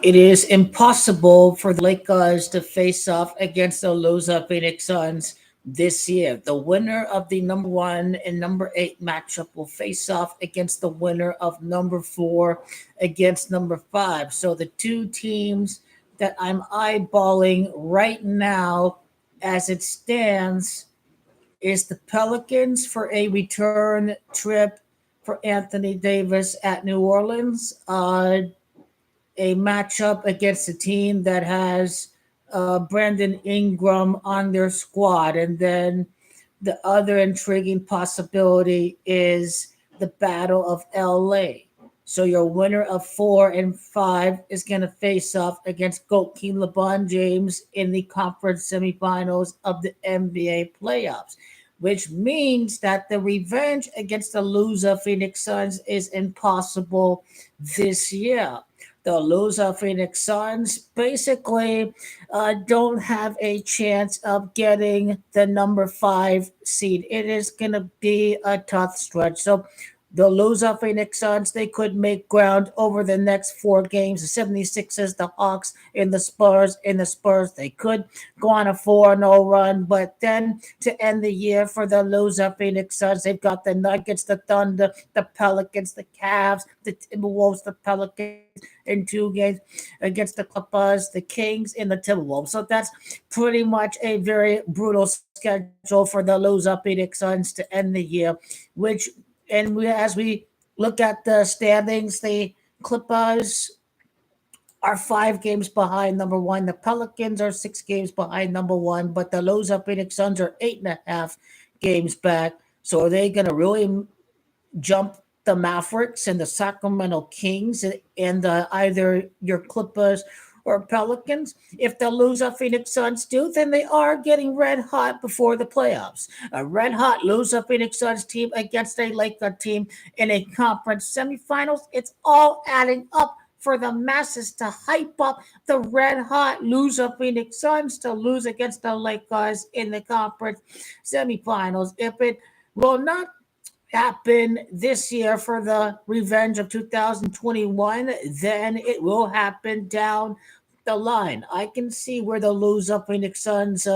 It is impossible for the Lakers to face off against the loser Phoenix Suns this year. The winner of the number one and number eight matchup will face off against the winner of number four against number five. So the two teams that I'm eyeballing right now as it stands is the Pelicans for a return trip for Anthony Davis at New Orleans. A matchup against a team that has Brandon Ingram on their squad. And then the other intriguing possibility is the Battle of LA. So your winner of 4 and 5 is going to face off against GOAT King LeBron James in the conference semifinals of the NBA playoffs, which means that the revenge against the loser Phoenix Suns is impossible this year. The loser Phoenix Suns basically don't have a chance of getting the number five seed. It is going to be a tough stretch. So the loser Phoenix Suns, they could make ground over the next 4 games. The 76ers, the Hawks, and the Spurs. They could go on a 4-0 run. But then to end the year for the loser Phoenix Suns, they've got the Nuggets, the Thunder, the Pelicans, the Cavs, the Timberwolves, the Pelicans in 2 games against the Clippers, the Kings, and the Timberwolves. So that's pretty much a very brutal schedule for the loser Phoenix Suns to end the year, which as we look at the standings, the Clippers are 5 games behind number one. The Pelicans are 6 games behind number one, but the loser Phoenix Suns are 8.5 games back. So are they going to really jump the Mavericks and the Sacramento Kings and either your Clippers or Pelicans? If the loser Phoenix Suns do, then they are getting red hot before the playoffs. A red hot loser Phoenix Suns team against a Laker team in a conference semifinals. It's all adding up for the masses to hype up the red hot loser Phoenix Suns to lose against the Lakers in the conference semifinals. If it will not happen this year for the revenge of 2021, then it will happen down the line. I can see where the loser Phoenix Suns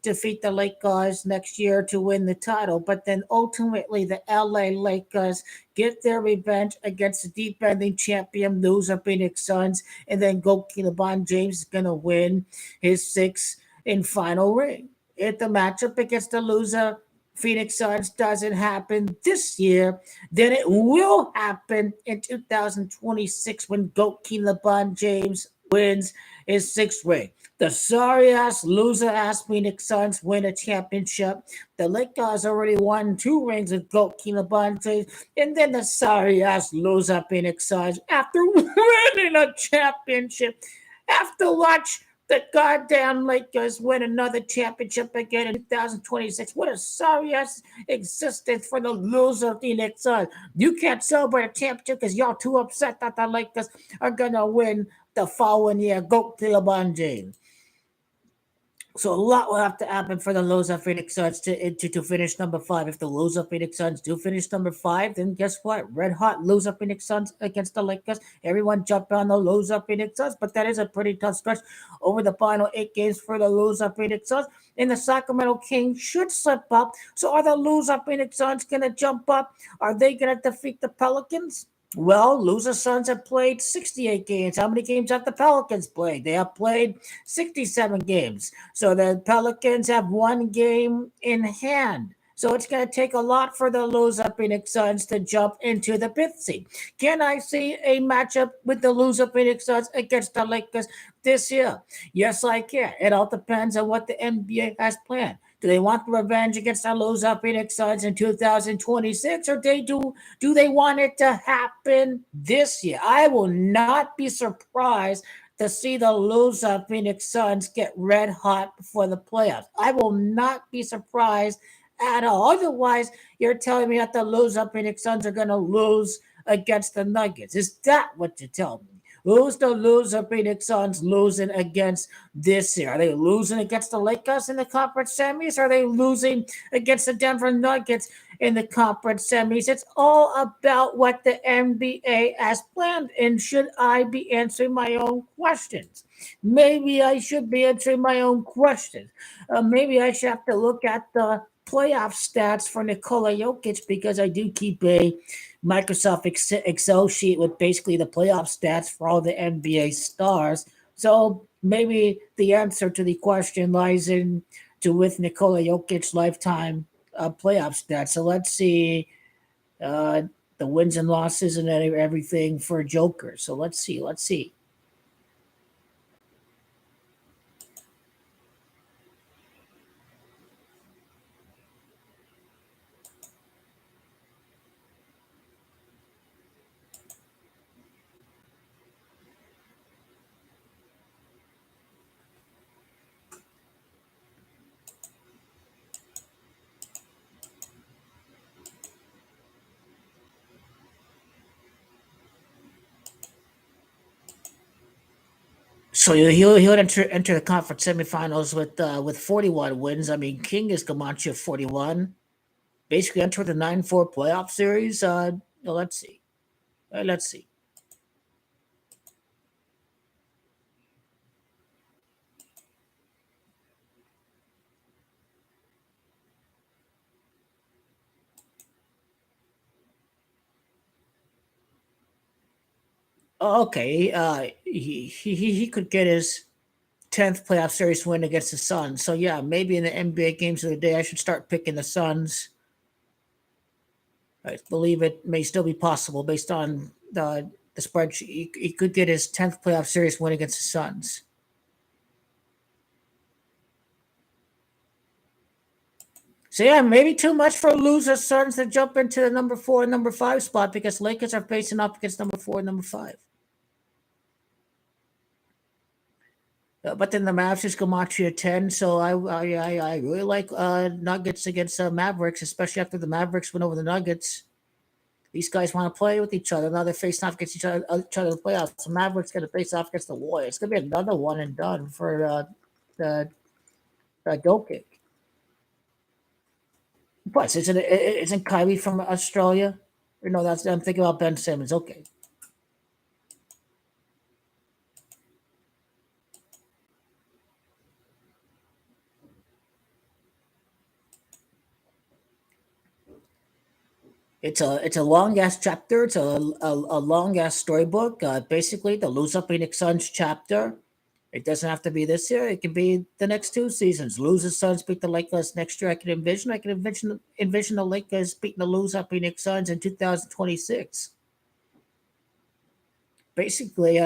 defeat the Lakers next year to win the title, but then ultimately the LA Lakers get their revenge against the defending champion loser Phoenix Suns, and then goalkeeper LeBron James is going to win his sixth and final ring. If the matchup against the loser Phoenix Suns doesn't happen this year, then it will happen in 2026 when GOAT King LeBron James wins his sixth ring. The sorry ass, loser ass Phoenix Suns win a championship. The Lakers already won 2 rings with GOAT King LeBron James. And then the sorry ass, loser Phoenix Suns, after winning a championship, have to watch the goddamn Lakers win another championship again in 2026. What a sorry ass existence for the loser Phoenix Suns. You can't celebrate a championship because y'all too upset that the Lakers are gonna win the following year. Go to LeBron James. So a lot will have to happen for the loser Phoenix Suns to finish number five. If the loser Phoenix Suns do finish number five, then guess what? Red hot loser Phoenix Suns against the Lakers. Everyone jump on the loser Phoenix Suns, but that is a pretty tough stretch over the final 8 games for the loser Phoenix Suns. And the Sacramento Kings should slip up. So are the loser Phoenix Suns gonna jump up? Are they gonna defeat the Pelicans? Well, loser Suns have played 68 games. How many games have the Pelicans played? They have played 67 games. So the Pelicans have 1 game in hand. So it's going to take a lot for the loser Phoenix Suns to jump into the fifth seed. Can I see a matchup with the loser Phoenix Suns against the Lakers this year? Yes, I can. It all depends on what the NBA has planned. Do they want the revenge against the loser Phoenix Suns in 2026, or do they want it to happen this year? I will not be surprised to see the loser Phoenix Suns get red hot before the playoffs. I will not be surprised at all. Otherwise, you're telling me that the loser Phoenix Suns are going to lose against the Nuggets. Is that what you tell me? Who's the loser Phoenix Suns losing against this year? Are they losing against the Lakers in the conference semis? Are they losing against the Denver Nuggets in the conference semis. It's all about what the NBA has planned. And should I be answering my own questions? Maybe I should be answering my own questions. Maybe I should have to look at the playoff stats for Nikola Jokic because I do keep a Microsoft Excel sheet with basically the playoff stats for all the NBA stars. So maybe the answer to the question lies in to with Nikola Jokic's lifetime playoff stats. So let's see uh, the wins and losses and everything for Joker. So let's see. Let's see. So he'll enter the conference semifinals with 41 wins. I mean, King is Camacho 41. Basically, enter the 9-4 playoff series. Let's see. Let's see. Okay. He could get his 10th playoff series win against the Suns. So yeah, maybe in the NBA games of the day, I should start picking the Suns. I believe it may still be possible based on the spreadsheet. He could get his 10th playoff series win against the Suns. So yeah, maybe too much for loser Suns to jump into the number 4 and number 5 spot because Lakers are facing up against number 4 and number 5. But then the Mavs just go Montreal 10. So I really like Nuggets against Mavericks, especially after the Mavericks went over the Nuggets. These guys want to play with each other. Now they're facing off against each other in the playoffs. The Mavericks going to face off against the Warriors. It's going to be another one and done for the Jokic. Plus, isn't Kyrie from Australia? Or no, that's I'm thinking about Ben Simmons. Okay. It's a long ass chapter. It's a long ass storybook. Basically, the Lose Up Phoenix Suns chapter. It doesn't have to be this year. It can be the next 2 seasons. Losers Suns beat the Lakers next year. I can envision the Lakers beating the Lose Up Phoenix Suns in 2026. Basically,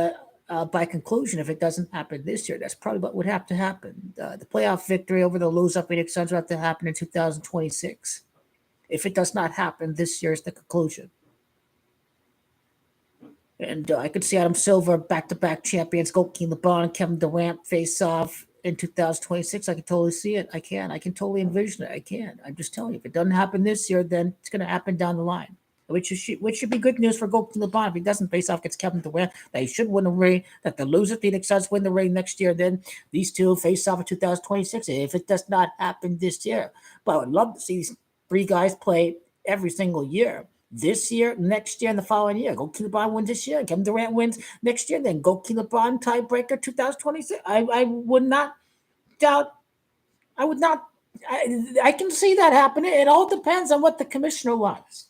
by conclusion, if it doesn't happen this year, that's probably what would have to happen. The playoff victory over the Lose Up Phoenix Suns would have to happen in 2026. If it does not happen, this year is the conclusion. And I could see Adam Silver back-to-back champions, Goki LeBron and Kevin Durant face off in 2026. I can totally see it. I can. I can totally envision it. I can. I'm just telling you, if it doesn't happen this year, then it's going to happen down the line. Which should be good news for Goki LeBron if he doesn't face off against Kevin Durant. That he should win the ring. That the loser Phoenix Suns win the ring next year. Then these two face off in 2026. If it does not happen this year, but I would love to see these 3 guys play every single year. This year, next year, and the following year. Goki LeBron wins this year. Kevin Durant wins next year. Then Goki LeBron tiebreaker 2026. I would not doubt. I would not. I can see that happening. It all depends on what the commissioner wants.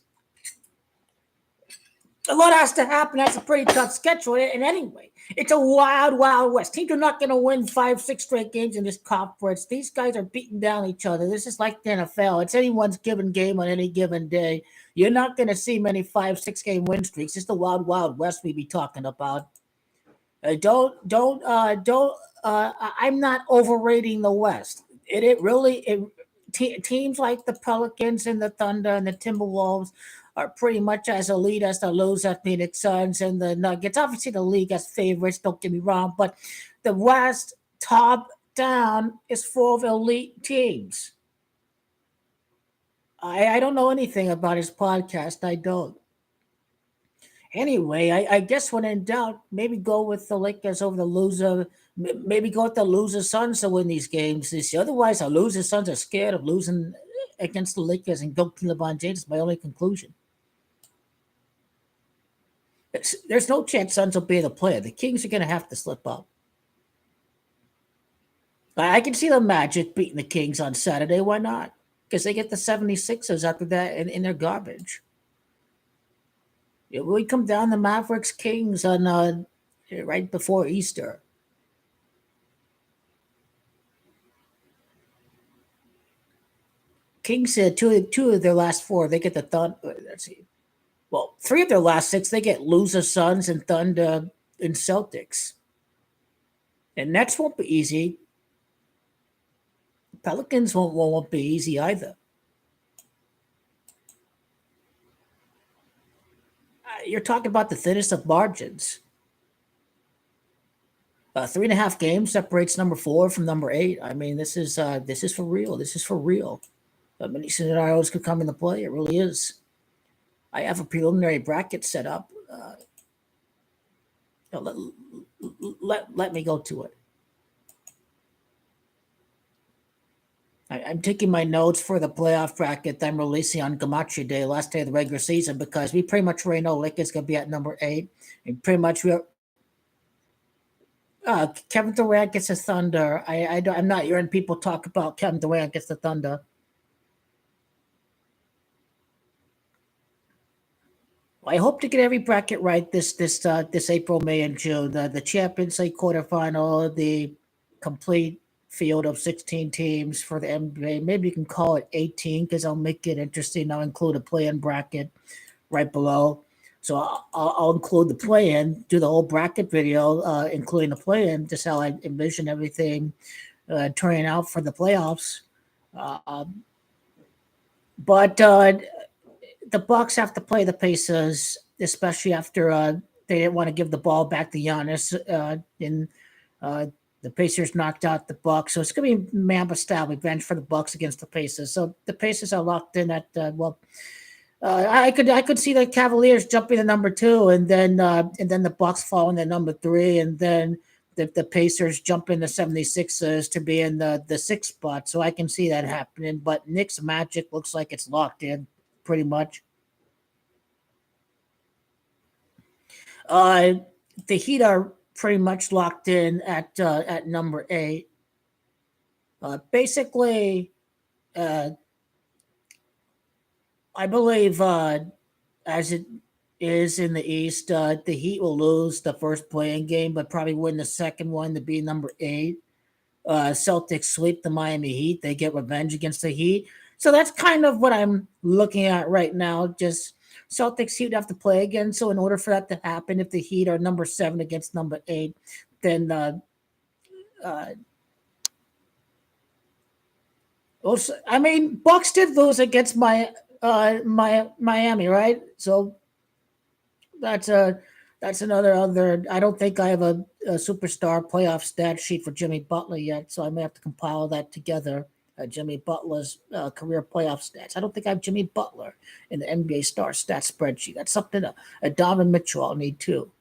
A lot has to happen. That's a pretty tough schedule. And anyway, it's a wild, wild west. Teams are not going to win 5, 6 straight games in this conference. These guys are beating down each other. This is like the NFL. It's anyone's given game on any given day. You're not going to see many 5, 6 game win streaks. It's the wild, wild west we be talking about. Don't. I'm not overrating the West. It really teams like the Pelicans and the Thunder and the Timberwolves are pretty much as elite as the loser Phoenix Suns and the Nuggets. Obviously, the league has favorites. Don't get me wrong, but the West top down is full of elite teams. I don't know anything about his podcast. I don't. Anyway, I guess when in doubt, maybe go with the Lakers over the loser. Maybe go with the loser Suns to win these games this year. Otherwise, the loser Suns are scared of losing against the Lakers and go to LeBron James is my only conclusion. There's no chance Suns will be able to play. The Kings are going to have to slip up. I can see the Magic beating the Kings on Saturday. Why not? Because they get the 76ers after that in their garbage. We come down the Mavericks Kings on right before Easter. Kings said two of their last four, they get the Thunder. Let's see. Well, three of their last six, they get loser Suns and Thunder and Celtics. And Nets won't be easy. Pelicans won't be easy either. You're talking about the thinnest of margins. 3.5 games separates number 4 from number 8. I mean, this is for real. This is for real. Many scenarios could come into play. It really is. I have a preliminary bracket set up. Let me go to it. I'm taking my notes for the playoff bracket that I'm releasing on Gematria Day, last day of the regular season, because we pretty much already know Lakers going to be at number 8. And pretty much Kevin Durant gets the Thunder. I'm not hearing people talk about Kevin Durant gets the Thunder. I hope to get every bracket right this April, May, and June. The Champions League quarterfinal, the complete field of 16 teams for the NBA. Maybe you can call it 18 because I'll make it interesting. I'll include a play-in bracket right below. So I'll include the play-in, do the whole bracket video, including the play-in, just how I envision everything turning out for the playoffs. But the Bucks have to play the Pacers, especially after they didn't want to give the ball back to Giannis. The Pacers knocked out the Bucks, so it's going to be Mamba style revenge for the Bucks against the Pacers. So the Pacers are locked in at I could see the Cavaliers jumping to number 2, and then the Bucks falling to number 3, and then the Pacers jumping the 76ers to be in the 6th spot. So I can see that happening. But Knicks Magic looks like it's locked in pretty much. The Heat are pretty much locked in at number 8. Basically, I believe as it is in the East, the Heat will lose the first play-in game, but probably win the second one to be number 8. Celtics sweep the Miami Heat. They get revenge against the Heat. So that's kind of what I'm looking at right now. Just Celtics Heat have to play again. So in order for that to happen, if the Heat are number 7 against number 8, then also, I mean, Bucks did lose against my Miami, right? So that's another. I don't think I have a superstar playoff stat sheet for Jimmy Butler yet, so I may have to compile that together. Jimmy Butler's career playoff stats. I don't think I have Jimmy Butler in the NBA star stat spreadsheet. That's something Donovan Mitchell I'll need too.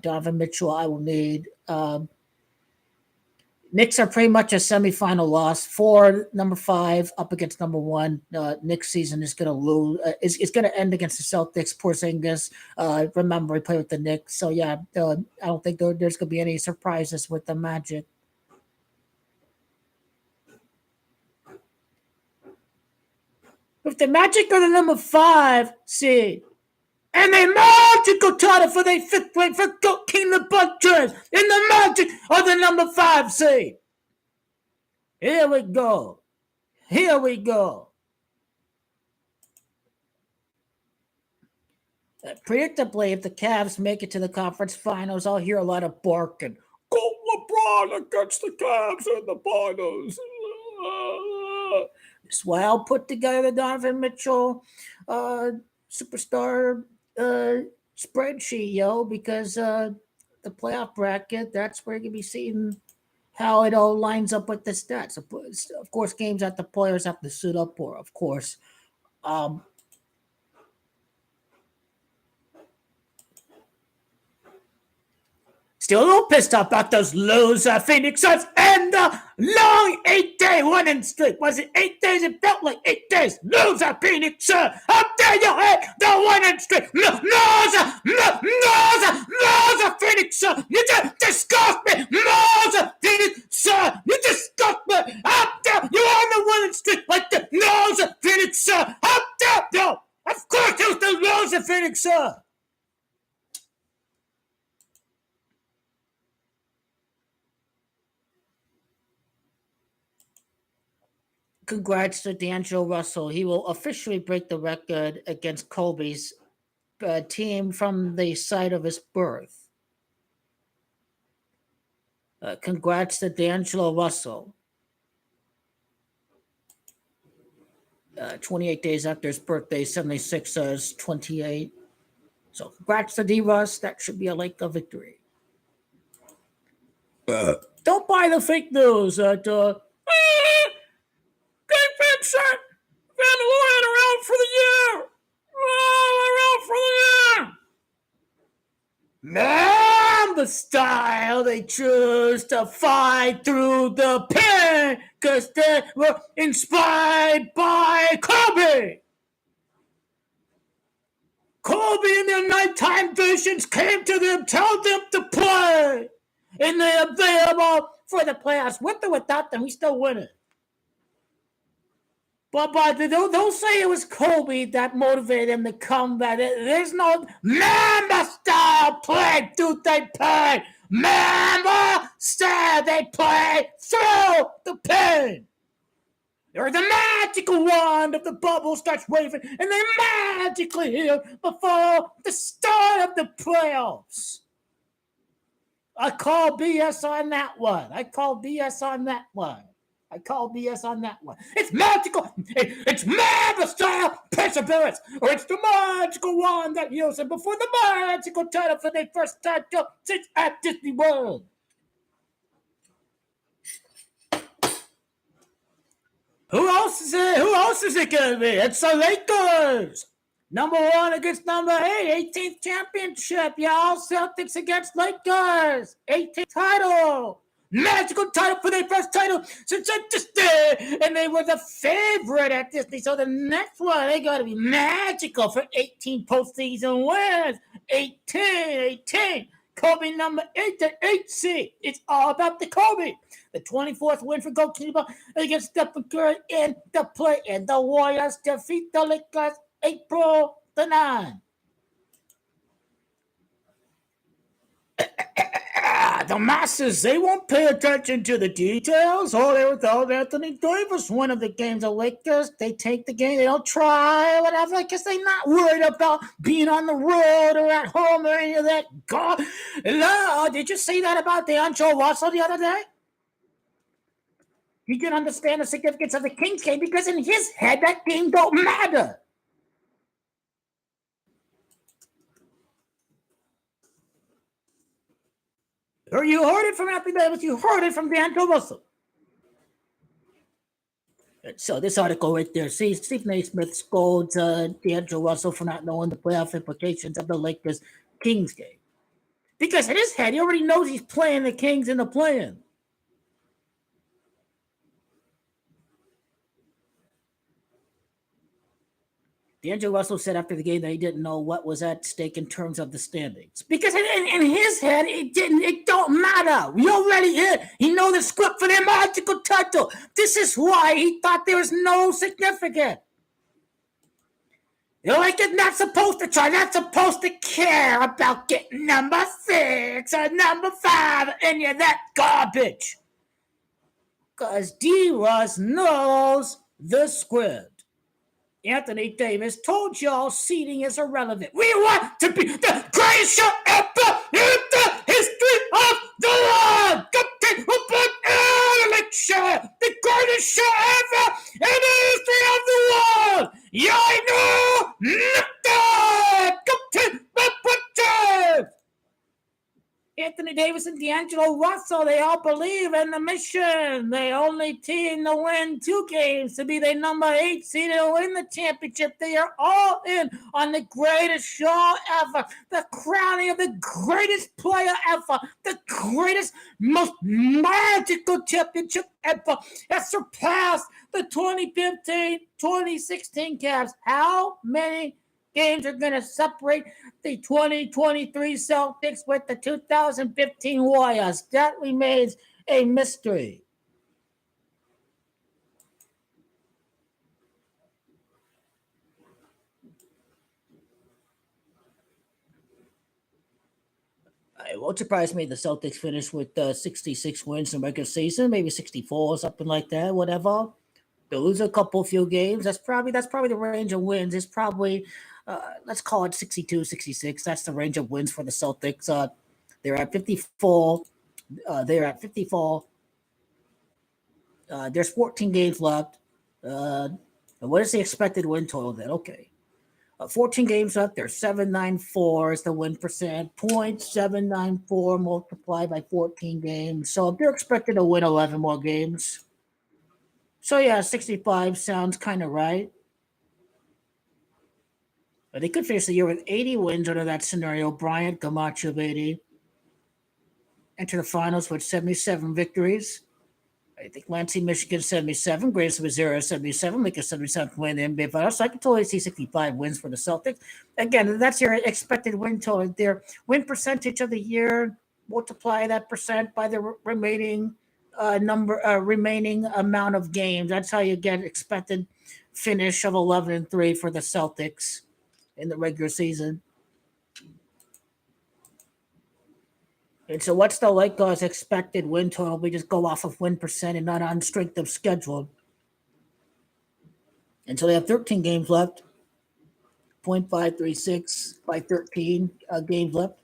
Donovan Mitchell I will need. Knicks are pretty much a semifinal loss for number 5 up against number 1. Knicks season is going to lose. It's going to end against the Celtics. Porzingis. Remember, he played with the Knicks. So yeah, I don't think there's going to be any surprises with the Magic. If the Magic are the number 5 seed, and the Magic go title for their 5th place for King the Buccaneers, and the Magic are the number 5 seed. Here we go. Here we go. Predictably, if the Cavs make it to the conference finals, I'll hear a lot of barking. Go LeBron against the Cavs in the finals. That's why I'll put together the Donovan Mitchell superstar spreadsheet, because the playoff bracket, that's where you're going to be seeing how it all lines up with the stats. Of course, games that the players have to suit up for, of course. Still a little pissed off about those loser Phoenix Suns and the long 8-day winning streak. Was it 8 days? It felt like 8 days. Loser Phoenix Suns. How dare you hate the winning streak? Loser Phoenix Suns. You just disgust me. Loser Phoenix Suns. You disgust me. How dare you on the winning streak like the loser Phoenix Suns. How dare you? Of course it was the loser Phoenix Suns. Congrats to D'Angelo Russell. He will officially break the record against Kobe's team from the site of his birth. Congrats to D'Angelo Russell. 28 days after his birthday, 76 28. So congrats to D-Russ. That should be a Laker victory. Don't buy the fake news that Vincent Van Leeuwen around for the year. Mamba style, they choose to fight through the pain because they were inspired by Kobe. Kobe in their nighttime visions came to them, told them to play. And they are available for the playoffs. With or without them, we still win it. But don't say it was Kobe that motivated him to come back. There's no Mamba style play, dude. They play Mamba style. They play through the pain. Or the magical wand of the bubble starts waving, and they magically heal before the start of the playoffs. I call BS on that one. It's magical. It's Mamba style perseverance, or it's the magical wand that heals him before the magical title for their first title since at Disney World. Who else is it going to be? It's the Lakers. Number 1 against number 8. 18th championship, y'all. Celtics against Lakers. 18th title. Magical title for their first title since at Disney. And they were the favorite at Disney. So the next one, they got to be magical for 18 postseason wins. 18. Kobe number 8 to 8 seed. It's all about the Kobe. The 24th win for goalkeeper against Stephen Curry in the play. And the Warriors defeat the Lakers April the 9th. The masses, they won't pay attention to the details. Oh, they were told Anthony Davis, one of the games of Lakers. They take the game, they don't try, whatever, because they're not worried about being on the road or at home or any of that. God, no, did you see that about D'Angelo Russell the other day? He didn't understand the significance of the Kings game because in his head, that game don't matter. Or you heard it from Anthony Davis, you heard it from D'Angelo Russell. So this article right there, Stephen A. Smith scolds D'Angelo Russell for not knowing the playoff implications of the Lakers-Kings game. Because in his head, he already knows he's playing the Kings in the play-in. D'Angelo Russell said after the game that he didn't know what was at stake in terms of the standings. Because in his head, it don't matter. We already hit. He knows the script for their magical title. This is why he thought there was no significance. You're like, it's not supposed to try, not supposed to care about getting number 6 or number 5 and you're that garbage. Because D-Russ knows the script. Anthony Davis told y'all seeding is irrelevant. We want to be the greatest show ever in the history of the world. The greatest show ever in the history of the world. Y'all know nothing. Anthony Davis and D'Angelo Russell, they all believe in the mission. They only team to win 2 games to be the number 8 seed and win the championship. They are all in on the greatest show ever, the crowning of the greatest player ever, the greatest, most magical championship ever that surpassed the 2015-2016 Cavs. How many games are going to separate the 2023 Celtics with the 2015 Warriors? That remains a mystery. It won't surprise me the Celtics finish with 66 wins in the regular season, maybe 64 or something like that, whatever. They'll lose a few games. That's probably the range of wins. It's probably let's call it 62, 66. That's the range of wins for the Celtics. They're at 54. There's 14 games left. What is the expected win total then? Okay. 14 games left. There's 794 is the win percent. 0.794 multiplied by 14 games. So if they're expected to win 11 more games. So yeah, 65 sounds kind of right. But they could finish the year with 80 wins under that scenario. Bryant, Camacho of 80. Enter the finals with 77 victories. I think Lansing, Michigan, 77. Grace, Missouri, 77. Make a 77 win in the NBA Finals. So I can totally see 65 wins for the Celtics. Again, that's your expected win total. Their win percentage of the year, multiply that percent by the remaining remaining amount of games. That's how you get expected finish of 11-3 for the Celtics in the regular season. And so what's the Lakers' expected win total? We just go off of win percent and not on strength of schedule. And so they have 13 games left. 0.536 by 13 games left.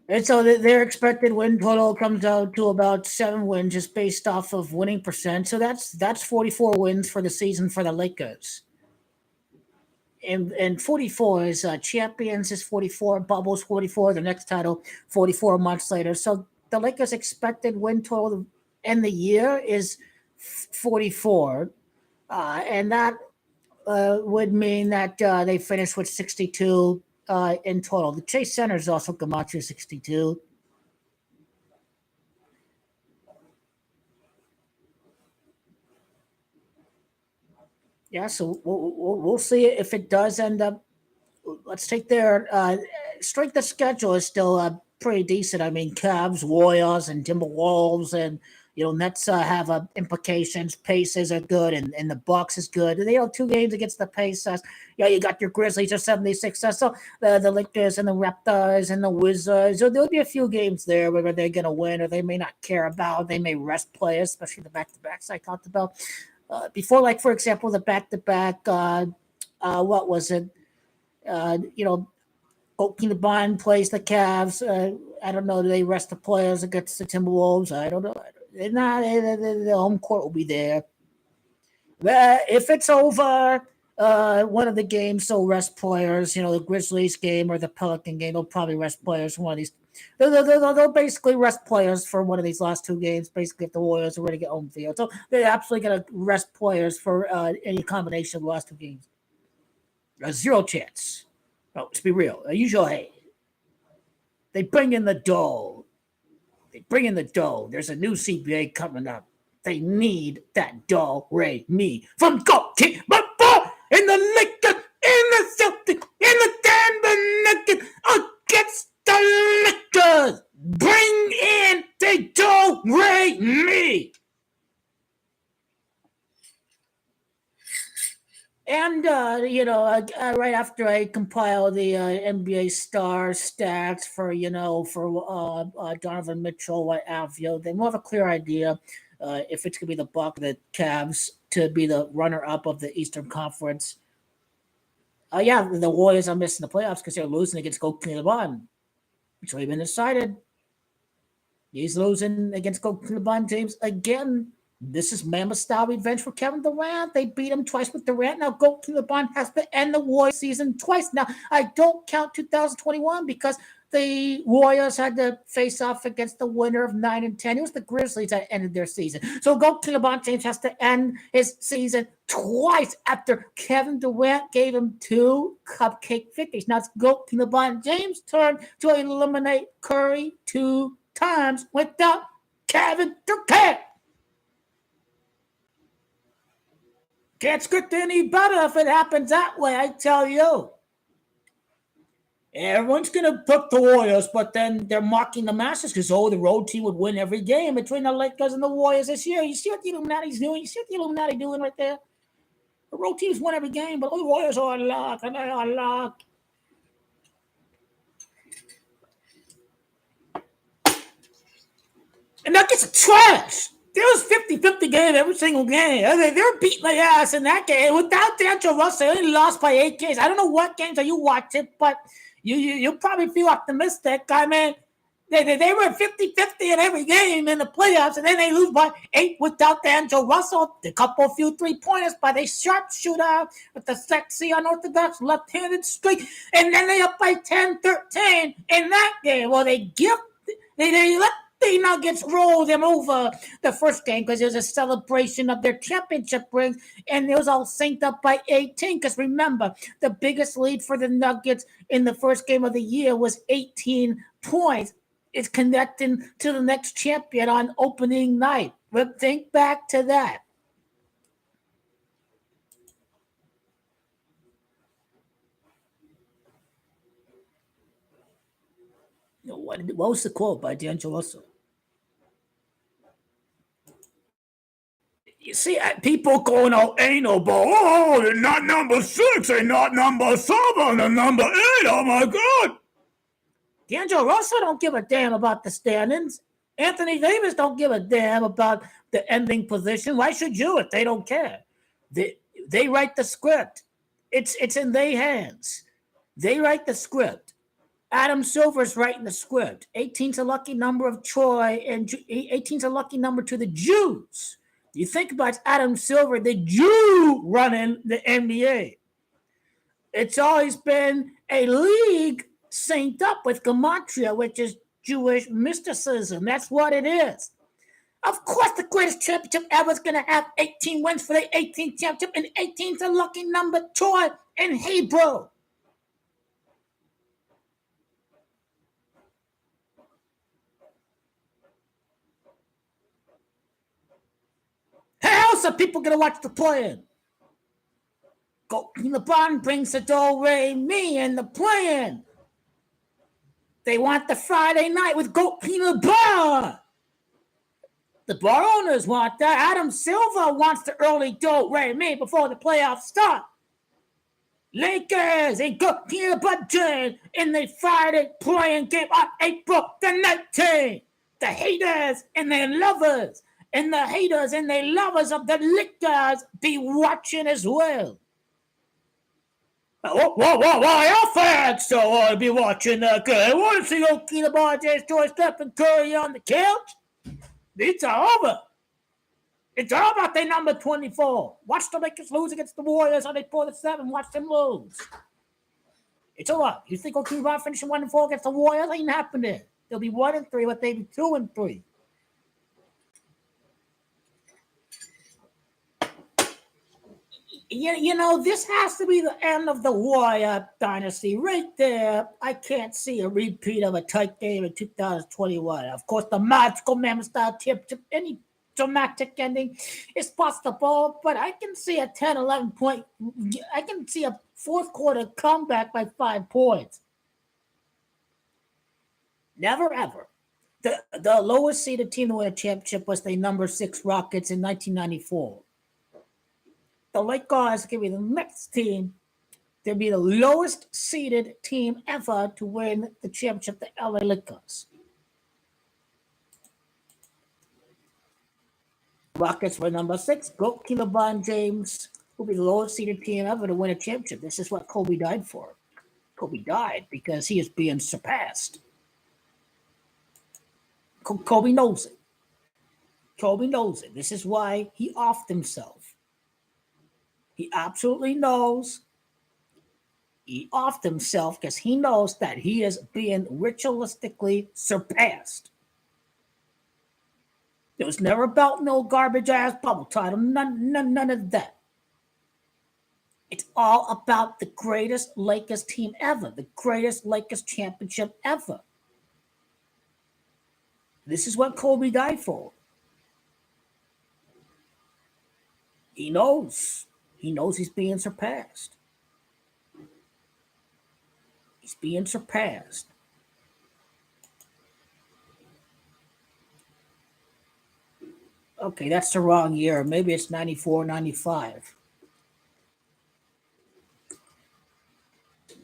And so their expected win total comes out to about 7 wins just based off of winning percent. So that's 44 wins for the season for the Lakers. And 44 is champions is 44, bubbles 44, the next title 44 months later. So the Lakers' expected win total in the year is 44. And that would mean that they finish with 62 in total. The Chase Center is also Camacho 62. Yeah, so we'll see if it does end up. Let's take their strength of schedule is still pretty decent. I mean, Cavs, Warriors, and Timberwolves, and Nets have implications. Pacers are good, and the Bucks is good. They have 2 games against the Pacers. Yeah, you got your Grizzlies or 76ers. So the Lakers and the Raptors and the Wizards. So there'll be a few games there where they're going to win or they may not care about. They may rest players, especially the back-to-backs I talked about. Before, like, for example, the back-to-back, what was it? Coach Bond plays the Cavs. I don't know. Do they rest the players against the Timberwolves? I don't know. The home court will be there. If it's over, one of the games, so rest players. The Grizzlies game or the Pelican game, they'll probably rest players for one of these. They'll basically rest players for one of these last 2 games. Basically, if the Warriors are ready to get home field, so they're absolutely going to rest players for any combination of the last 2 games. 0 chance. Oh, let's be real. Usually, they bring in the dough. There's a new CBA coming up. They need that dough. Ray me from goalkeeper in the Lakers, in the Celtics, in the Denver Nuggets against the Lakers. Bring in the dough. Ray me. And, right after I compile the NBA star stats for Donovan Mitchell, what have you, then we'll have a clear idea if it's going to be the Bucks or the Cavs to be the runner-up of the Eastern Conference. The Warriors are missing the playoffs because they're losing against Coach Bond. It's already been decided. He's losing against Coach Bond James again. This is Mammoth-style revenge for Kevin Durant. They beat him twice with Durant. Now LeBron has to end the Warriors season twice. Now, I don't count 2021 because the Warriors had to face off against the winner of 9 and 10. It was the Grizzlies that ended their season. So LeBron James has to end his season twice after Kevin Durant gave him 2 cupcake victories. Now it's LeBron James' turn to eliminate Curry 2 times without Kevin Durant. Can't script any better if it happens that way, I tell you. Everyone's going to pick the Warriors, but then they're mocking the Masters because, the road team would win every game between the Lakers and the Warriors this year. You see what the Illuminati's doing? You see what the Illuminati doing right there? The road teams win every game, but the Warriors are on luck, and they are on luck. And that gets trash. There was 50-50 game every single game. They're beating my ass in that game. Without D'Angelo Russell, they only lost by 8 games. I don't know what games are you watching, but you probably feel optimistic. I mean, they were 50-50 in every game in the playoffs, and then they lose by 8 without D'Angelo Russell. A few 3-pointers by a sharpshooter with the sexy, unorthodox left-handed streak, and then they up by 10-13 in that game. Well, they let the Nuggets roll them over the first game because it was a celebration of their championship rings, and it was all synced up by 18. Because remember, the biggest lead for the Nuggets in the first game of the year was 18 points. It's connecting to the next champion on opening night. But think back to that. What was the quote by D'Angelo Russell? You see, people going out anal, but they're not number 6, they're not number 7, they're number 8. Oh my God! D'Angelo Russell don't give a damn about the standings. Anthony Davis don't give a damn about the ending position. Why should you if they don't care? They write the script. It's in their hands. They write the script. Adam Silver's writing the script. 18's a lucky number of Troy, and 18's a lucky number to the Jews. You think about Adam Silver, the Jew running the NBA. It's always been a league synced up with gematria, which is Jewish mysticism. That's what it is. Of course, the greatest championship ever is going to have 18 wins for the 18th championship, and 18's a lucky number, Troy in Hebrew. How else are people going to watch the play-in? LeBron brings the do-re-mi in the play-in. They want the Friday night with LeBron. The bar owners want that. Adam Silver wants the early do-re-mi before the playoffs start. Lakers and LeBron in the Friday play-in game on April the 19th. The haters and their lovers. And the haters and the lovers of the Lakers be watching as well. Why our fans don't want to be watching that game? I want to see LeBron James, Stephen Curry on the couch. It's over. It's all about their number 24. Watch the Lakers lose against the Warriors on April the 7th. Watch them lose. It's all up. You think LeBron finishing 1-4 against the Warriors? Ain't happening. They'll be 1-3, but they'll be 2-3. This has to be the end of the Warrior dynasty right there. I can't see a repeat of a tight game in 2021. Of course, the magical Mammoth-style championship, any dramatic ending is possible, but I can see a 10, 11 point. I can see a fourth quarter comeback by 5 points. Never, ever. The lowest seeded team to win a championship was the number 6 Rockets in 1994. The Lakers could be the next team. They'll be the lowest seeded team ever to win the championship, the LA Lakers. Rockets were number 6. LeBron James will be the lowest seeded team ever to win a championship. This is what Kobe died for. Kobe died because he is being surpassed. Kobe knows it. Kobe knows it. This is why he offed himself. He absolutely knows he offed himself because he knows that he is being ritualistically surpassed. It was never about no garbage ass bubble title. None of that. It's all about the greatest Lakers team ever, the greatest Lakers championship ever. This is what Kobe died for. He knows. He knows he's being surpassed. He's being surpassed. Okay, that's the wrong year. Maybe it's 94, 95.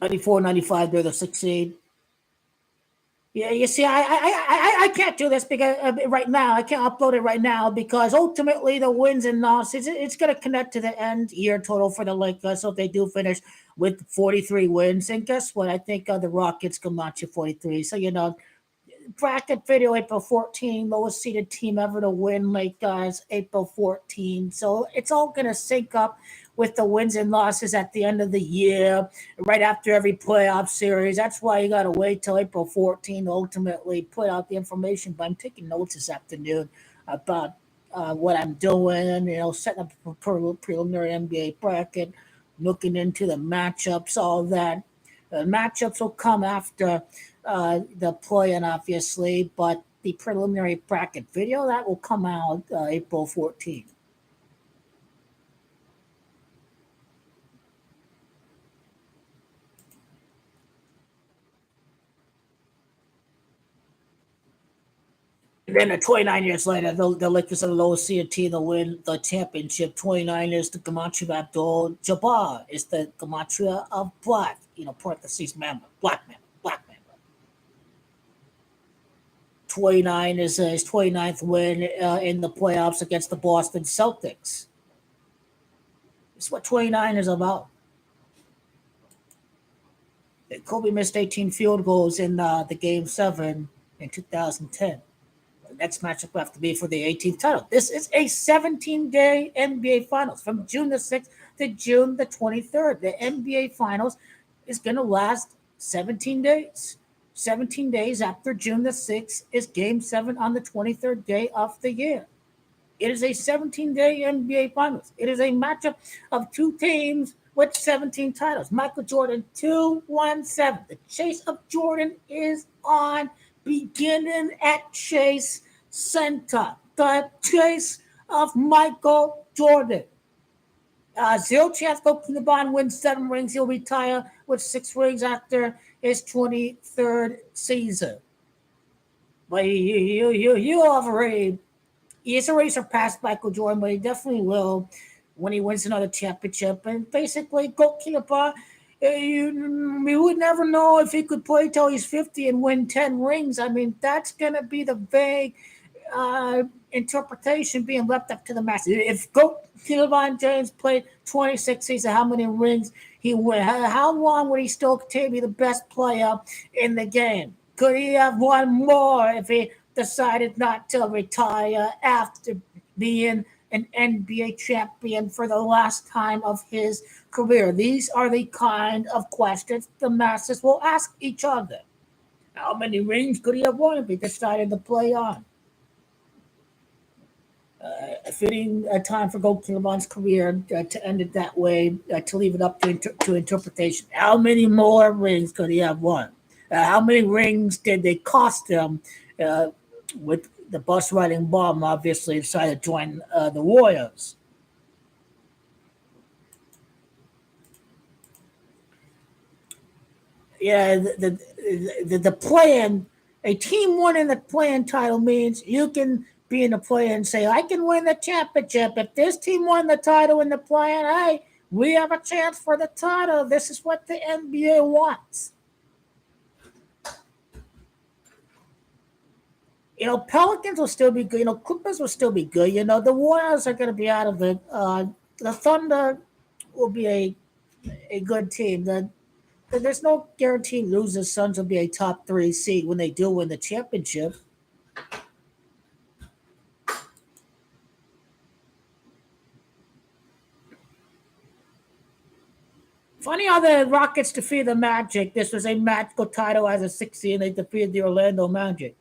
94, 95, they're the 16. Yeah, you see, I can't do this because right now I can't upload it right now because ultimately the wins and losses it's going to connect to the end year total for the Lakers. So if they do finish with 43 wins, and guess what? I think the Rockets can match you 43. So bracket video April 14, lowest seeded team ever to win, like guys, April 14. So it's all gonna sync up with the wins and losses at the end of the year, right after every playoff series. That's why you gotta wait till April 14 to ultimately put out the information. But I'm taking notes this afternoon about what I'm doing, setting up a preliminary NBA bracket, looking into the matchups, all that. The matchups will come after the play-in, obviously, but the preliminary bracket video that will come out April 14th. And then 29 years later, the Lakers are the lowest seeded team to win the championship. 29 is the Gematria Abdul-Jabbar. It's the Gematria of black, parentheses member, black member, black member. 29 is his 29th win in the playoffs against the Boston Celtics. It's what 29 is about. Kobe missed 18 field goals in the Game 7 in 2010. The next matchup will have to be for the 18th title. This is a 17-day NBA Finals from June the 6th to June the 23rd. The NBA Finals is going to last 17 days. 17 days after June the 6th is Game 7 on the 23rd day of the year. It is a 17-day NBA Finals. It is a matchup of two teams with 17 titles. Michael Jordan, 217. The chase of Jordan is on, beginning at Chase Center. The chase of Michael Jordan. Zero chance Kobe LeBron wins 7 rings. He'll retire with 6 rings after his 23rd season. But you already, he's already surpassed Michael Jordan, but he definitely will when he wins another championship. And basically, goalkeeper, we would never know if he could play till he's 50 and win 10 rings. I mean, that's going to be the vague interpretation being left up to the masses. If LeBron James played 26 seasons, how many rings he win? How long would he still continue to be the best player in the game? Could he have won more if he decided not to retire after being an NBA champion for the last time of his career? These are the kind of questions the masses will ask each other. How many rings could he have won if he decided to play on? A fitting time for Gold LeBron's career to end it that way, to leave it up to interpretation. How many more rings could he have won? How many rings did they cost him with the bus riding bomb, obviously, decided to join the Warriors? Yeah, the plan, a team winning the plan title means you can be in the play and say, I can win the championship. If this team won the title in the plan, hey, we have a chance for the title. This is what the NBA wants. Pelicans will still be good. Clippers will still be good. The Warriors are going to be out of it. The Thunder will be a good team. There's no guarantee losers. Suns will be a top 3 seed when they do win the championship. Funny how the Rockets defeated the Magic. This was a magical title as a 6 seed, and they defeated the Orlando Magic.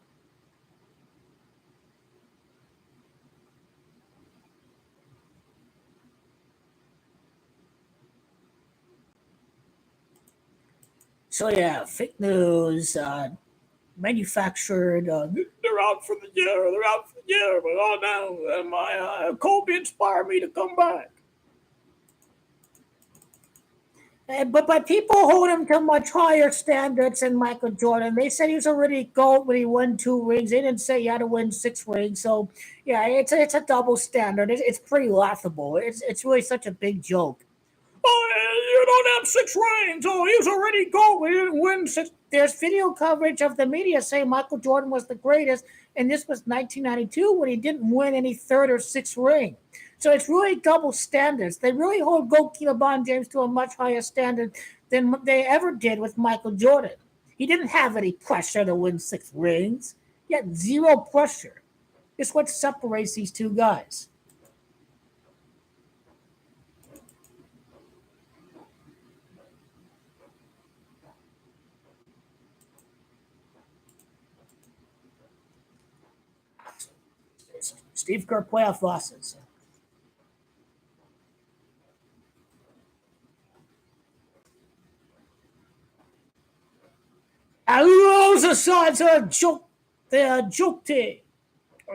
So yeah, fake news, manufactured. They're out for the year. They're out for the year. But oh no, my Kobe inspired me to come back. But people hold him to much higher standards than Michael Jordan. They said he was already GOAT when he won 2 rings. They didn't say he had to win 6 rings. So yeah, it's a double standard. It's pretty laughable. It's really such a big joke. Oh, you don't have 6 rings. Oh, he was already GOAT. We didn't win 6. There's video coverage of the media saying Michael Jordan was the greatest, and this was 1992 when he didn't win any third or sixth ring. So it's really double standards. They really hold goalkeeper LeBron James to a much higher standard than they ever did with Michael Jordan. He didn't have any pressure to win 6 rings. He had zero pressure. It's what separates these two guys. Steve Kerr playoff losses. Loser Suns are a joke. They're a joke team.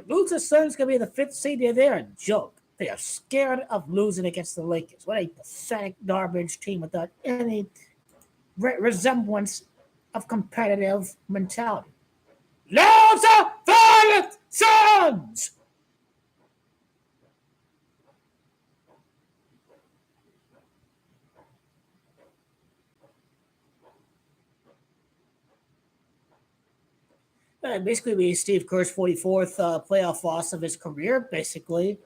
Loser Suns gonna be the 5th seed. They're a joke. They are scared of losing against the Lakers. What a pathetic garbage team without any resemblance of competitive mentality. Loser violent Suns. Basically, be Steve Kerr's 44th playoff loss of his career, basically,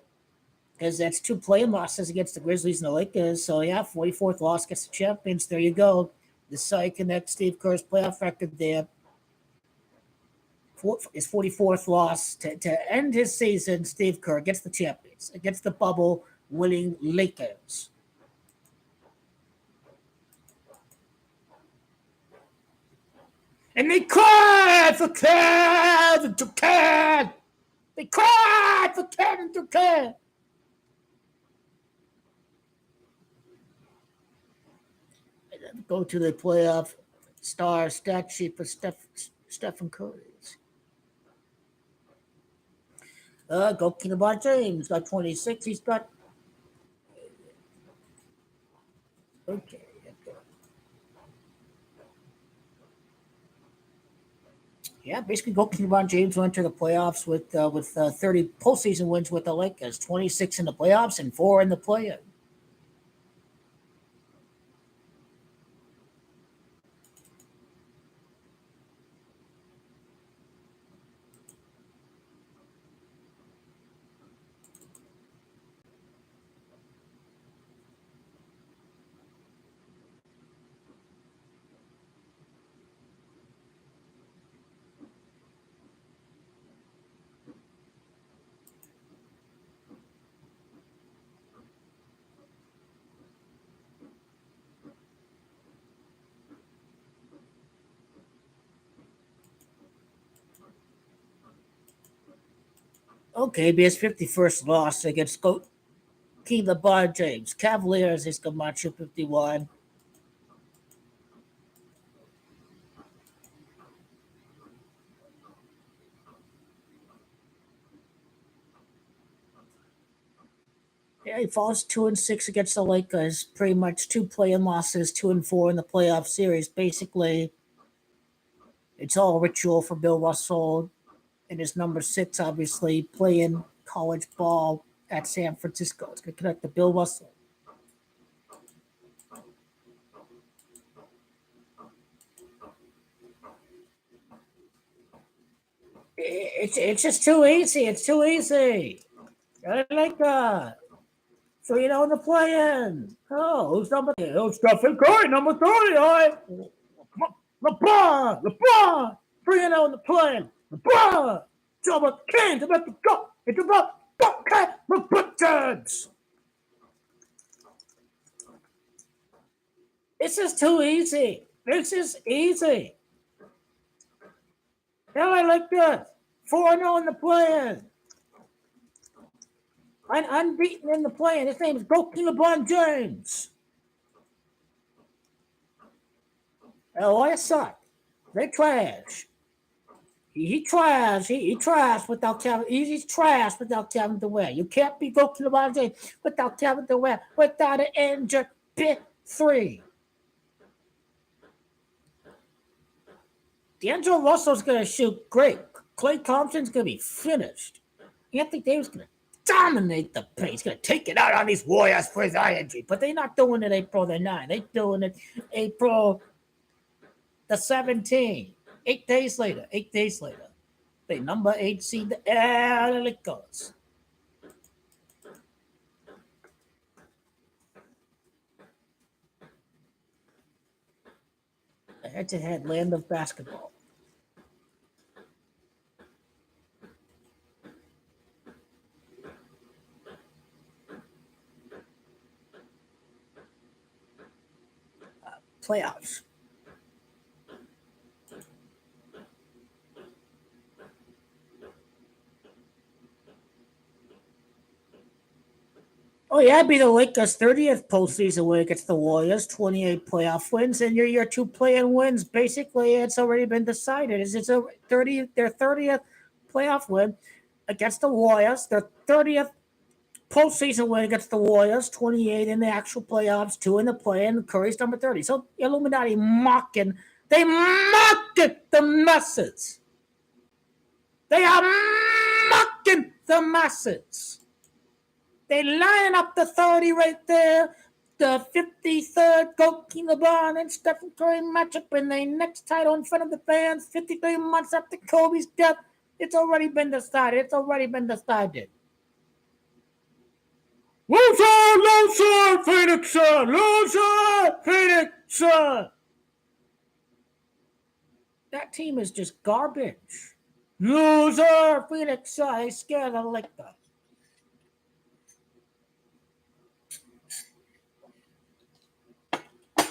because that's 2 play-in losses against the Grizzlies and the Lakers. So, yeah, 44th loss against the champions. There you go. The side connects Steve Kerr's playoff record there. His 44th loss to end his season, Steve Kerr against the champions, against the bubble winning Lakers. And they cried for Kevin Durant. They cried for Kevin Durant. Go to the playoff star stat sheet for Stephen Curry. Go LeBron James got 26. He's got okay. Yeah, basically, go LeBron James went to the playoffs with 30 postseason wins with the Lakers, 26 in the playoffs and 4 in the play-in. Okay, be his 51st loss against King LeBron James. Cavaliers is Camacho 51. Yeah, he falls 2-6 against the Lakers. Pretty much 2 play-in losses, 2-4 in the playoff series. Basically, it's all ritual for Bill Russell and his number 6, obviously, playing college ball at San Francisco. It's going to connect to Bill Russell. It's just too easy. It's too easy. I like that. So you know in the play-in. Oh, who's number 3? Oh, Stephen Curry, number 30. All right. LeBron. 3-0 in the play-in. LeBron. It's all about the Kings. It's about the go. It's about Buckhead Republicans. This is too easy. This is easy. How I like this. 4-0 in the play-in. Unbeaten in the play-in. His name is Broken LeBron James. LA suck. They trash. He trash. He trash without Kevin. He's trash without Kevin Durant. You can't be Broken LeBron James without Kevin Durant. Without an injured pick 3. D'Angelo Russell's going to shoot great. Klay Thompson's going to be finished. Anthony Davis is going to dominate the paint. He's going to take it out on these Warriors for his eye injury. But they're not doing it April the 9th. They're doing it April the 17th. 8 days later. The number 8 seed, the Lakers. A head-to-head land of basketball. Playoffs. Oh, yeah, it'd be the Lakers' 30th postseason win against the Warriors, 28 playoff wins, and your 2 play-in wins. Basically, it's already been decided. It's their 30th playoff win against the Warriors, their 30th postseason win against the Warriors, 28 in the actual playoffs, 2 in the play-in, Curry's number 30. So Illuminati mocking the masses. They are mocking the masses. They line up the 30 right there. The 53rd Goalkeeper LeBron and Stephen Curry matchup in their next title in front of the fans 53 months after Kobe's death. It's already been decided. Loser, Phoenix Sun! Loser, Phoenix Sun! That team is just garbage. Loser, Phoenix Sun! They scare the Lakers.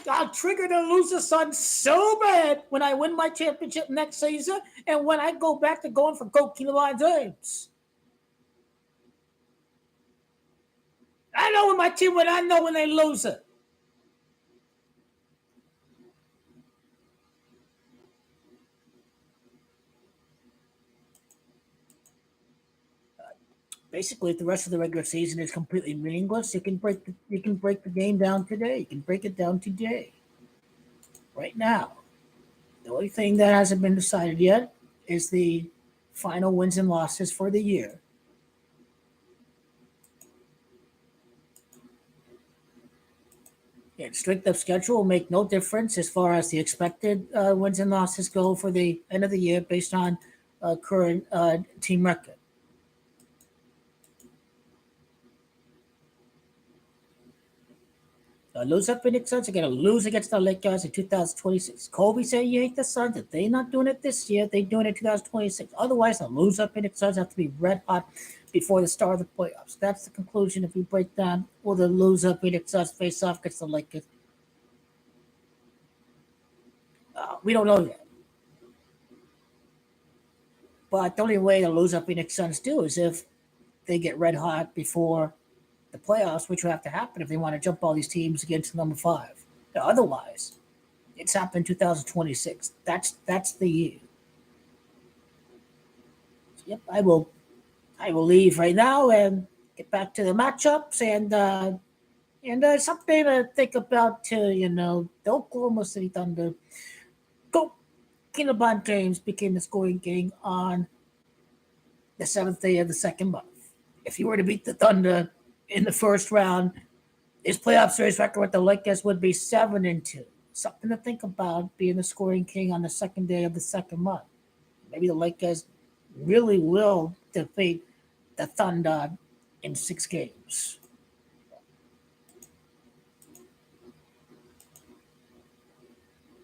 I'll trigger the loser son so bad when I win my championship next season and when I go back to going for Goalkeeper LeBron James. I know when my team win, I know when they lose it. Basically, if the rest of the regular season is completely meaningless, you can break the game down today. You can break it down today, right now. The only thing that hasn't been decided yet is the final wins and losses for the year. Yeah, strength of schedule will make no difference as far as the expected wins and losses go for the end of the year based on current team record. Lose up Phoenix Suns are going to lose against the Lakers in 2026. Kobe said you hate the Suns. If they're not doing it this year, they're doing it in 2026. Otherwise, the lose up Phoenix Suns have to be red hot before the start of the playoffs. That's the conclusion. If we break down, will the lose up Phoenix Suns face off against the Lakers? We don't know yet. But the only way the lose up Phoenix Suns do is if they get red hot before the playoffs, which will have to happen if they want to jump all these teams against number 5. Otherwise, it's happened 2026. That's the year. So, yep, I will leave right now and get back to the matchups and something to think about too. The Oklahoma City Thunder. LeBron James became the scoring king on the 7th day of the second month. If he were to beat the Thunder in the first round, his playoff series record with the Lakers would be 7-2. Something to think about, being the scoring king on the second day of the second month. Maybe the Lakers really will defeat the Thunder in 6 games.